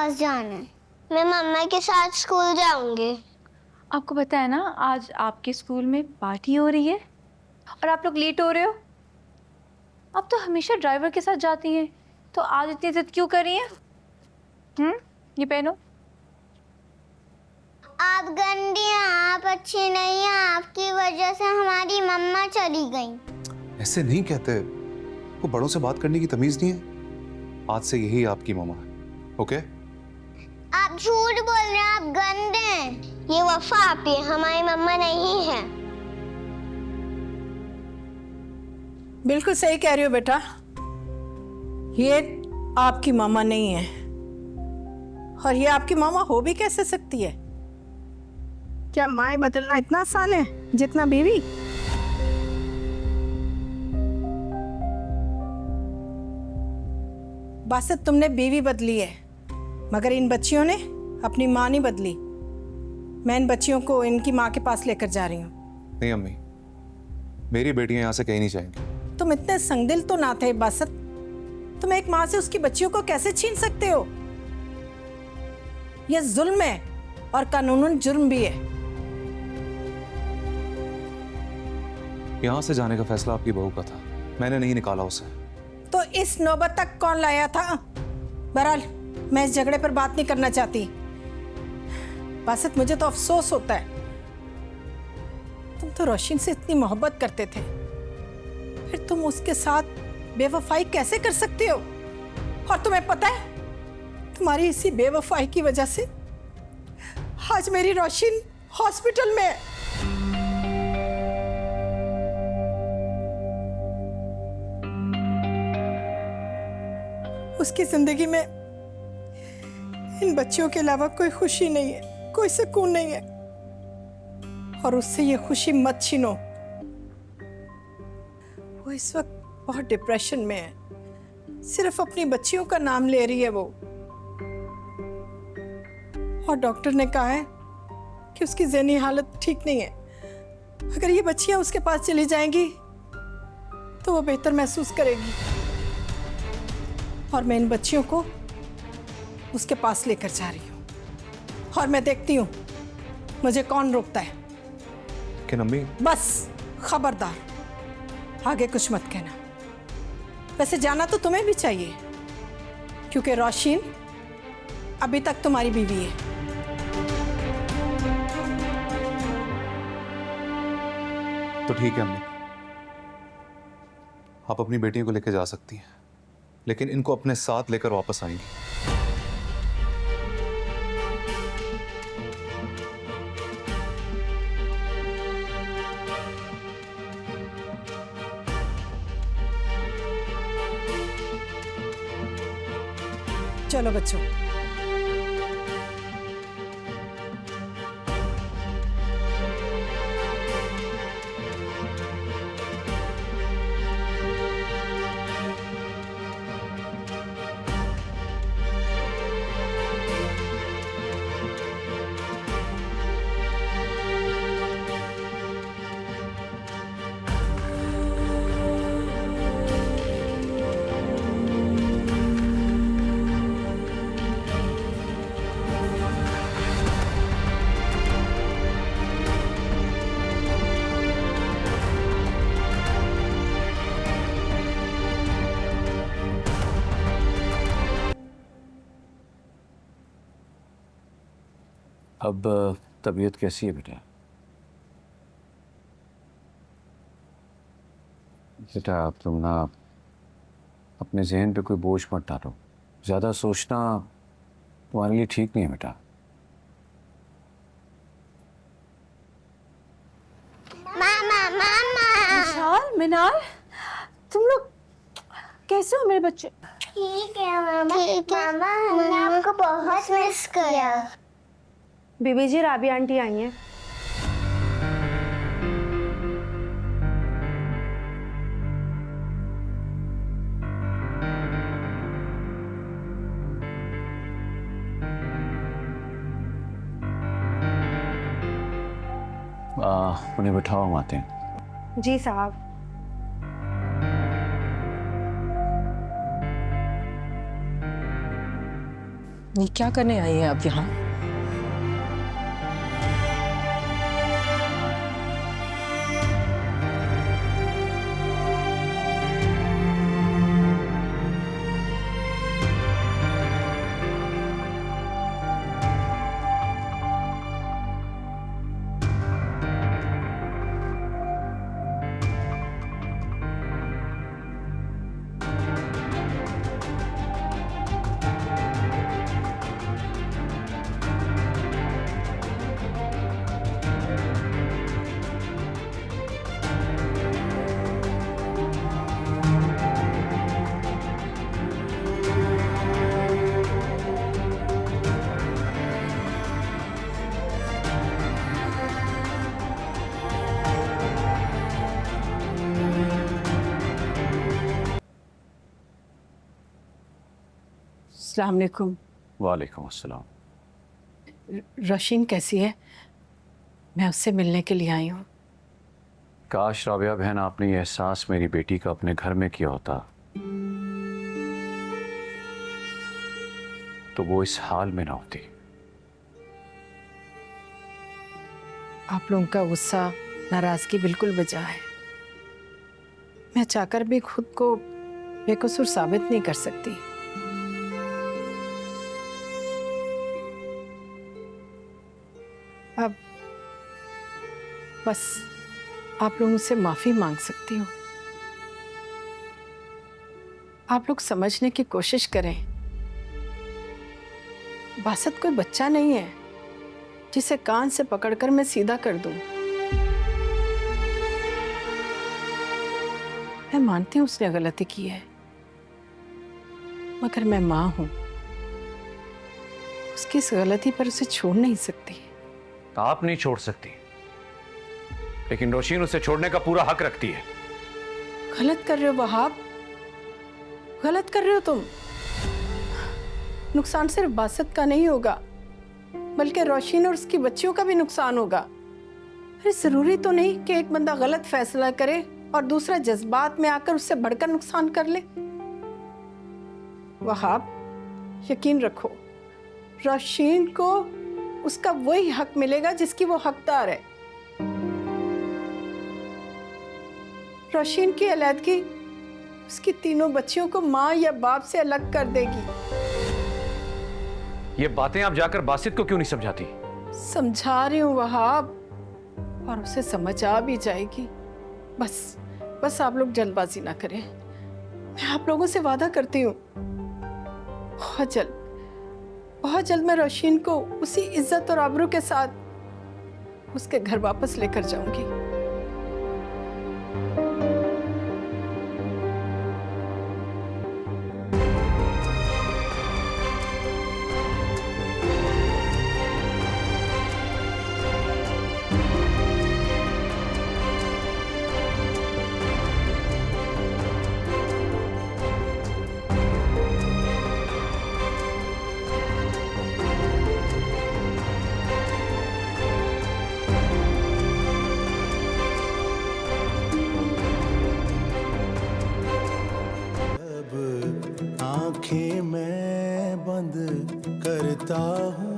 पास जाना है। मैं मम्मा के साथ स्कूल जाऊंगी। आपको पता है ना, आज आपके स्कूल में पार्टी हो रही है और आप लोग लेट हो रहे हो। आप तो हमेशा ड्राइवर के साथ जाती हैं, तो आज इतनी जिद क्यों कर रही हैं? ये पहनो। आप गंदी हैं, आप अच्छी नहीं हैं, आपकी वजह से हमारी मम्मा चली गई। ऐसे नहीं कहते, वो बड़ों से बात करने की तमीज नहीं है। आज से यही आपकी मम्मा है, ओके? आप झूठ बोल रहे हैं, आप गंदे हैं। ये वफा आपी है, हमारी मम्मा नहीं है। बिल्कुल सही कह रही हो बेटा, ये आपकी मामा नहीं है। और ये आपकी मामा हो भी कैसे सकती है? क्या माँ बदलना इतना आसान है जितना बीवी? बासित, तुमने बीवी बदली है, मगर इन बच्चियों ने अपनी माँ नहीं बदली। मैं इन बच्चियों को इनकी माँ के पास लेकर जा रही हूँ। नहीं अम्मी, मेरी बेटियां यहाँ से कहीं नहीं जाएंगी। तुम इतने संगदिल तो ना थे बासित। तुम एक माँ से उसकी बच्चियों को कैसे छीन सकते हो? यह जुल्म है और कानूनन जुर्म भी है। यहाँ से जाने का फैसला आपकी बहू का था, मैंने नहीं निकाला उसे। तो इस नौबत तक कौन लाया था? बहरहाल मैं इस झगड़े पर बात नहीं करना चाहती। बासित, मुझे तो अफसोस होता है, तुम तो रोशिन से इतनी मोहब्बत करते थे, फिर तुम उसके साथ बेवफाई कैसे कर सकते हो? और तुम्हें पता है, तुम्हारी इसी बेवफाई की वजह से आज मेरी रोशिन हॉस्पिटल में है। उसकी जिंदगी में इन बच्चियों के अलावा कोई खुशी नहीं है, कोई सुकून नहीं है, और उससे ये खुशी मत छीनो। वो इस वक्त बहुत डिप्रेशन में है, सिर्फ अपनी बच्चियों का नाम ले रही है वो। और डॉक्टर ने कहा है कि उसकी ज़हनी हालत ठीक नहीं है। अगर ये बच्चियां उसके पास चली जाएंगी तो वो बेहतर महसूस करेगी। और मैं इन बच्चियों को उसके पास लेकर जा रही हूँ, और मैं देखती हूँ मुझे कौन रोकता है। लेकिन अम्मी, बस खबरदार, आगे कुछ मत कहना। वैसे जाना तो तुम्हें भी चाहिए, क्योंकि रोशिन अभी तक तुम्हारी बीवी है। तो ठीक है अम्मी, आप अपनी बेटियों को लेकर जा सकती हैं, लेकिन इनको अपने साथ लेकर वापस आएंगी। चलो बच्चों। अब तबीयत कैसी है बेटा? बेटा अब तुम ना अपने जहन पे कोई बोझ मत डालो। ज़्यादा सोचना तुम्हारे लिए ठीक नहीं है बेटा। मामा मामा। विशाल, मिनाल, तुम लोग कैसे हो मेरे बच्चे? ठीक है मामा। ठीक है मामा, हमने आपको बहुत मिस किया। बीबी जी, राबी आंटी आई हैं। उन्हें बिठाओ, हम आते हैं। जी साहब। ये क्या करने आई हैं आप यहाँ? अस्सलाम वालेकुम। वालेकुम अस्सलाम। रोशीन कैसी है? मैं उससे मिलने के लिए आई हूँ। काश राबिया बहन आपने ये एहसास मेरी बेटी का अपने घर में किया होता तो वो इस हाल में ना होती। आप लोगों का गुस्सा, नाराजगी बिल्कुल बजा है। मैं चाहकर भी खुद को बेकसूर साबित नहीं कर सकती। अब बस आप लोगों से माफी मांग सकती हूँ। आप लोग समझने की कोशिश करें। बासत कोई बच्चा नहीं है जिसे कान से पकड़कर मैं सीधा कर दूं। मैं मानती हूं उसने गलती की है, मगर मैं मां हूं। उसकी इस गलती पर उसे छोड़ नहीं सकती। आप नहीं छोड़ सकती, लेकिन रोशीन उसे छोड़ने का पूरा हक रखती है। गलत कर रहे हो वहाब, गलत कर रहे हो तुम। नुकसान सिर्फ बासत का नहीं होगा, बल्कि रोशीन और उसकी बच्चियों का भी नुकसान होगा। अरे जरूरी तो नहीं कि एक बंदा गलत फैसला करे और दूसरा जज्बात में आकर उससे बढ़कर नुकसान कर ले। वहाब, यकीन रखो, रोशीन को उसका वही हक मिलेगा जिसकी वो हकदार है। रोशीन की अलैदगी उसकी तीनों बच्चियों को माँ या बाप से अलग कर देगी। ये बातें आप जाकर बासित को क्यों नहीं समझाती? समझा रही हूँ वहाब, और उसे समझ आ भी जाएगी। बस आप लोग जल्दबाजी ना करें। मैं आप लोगों से वादा करती हूँ, बहुत जल्द मैं रोशीन को उसी इज्जत और आबरू के साथ उसके घर वापस लेकर जाऊंगी। आंखें मैं बंद करता हूँ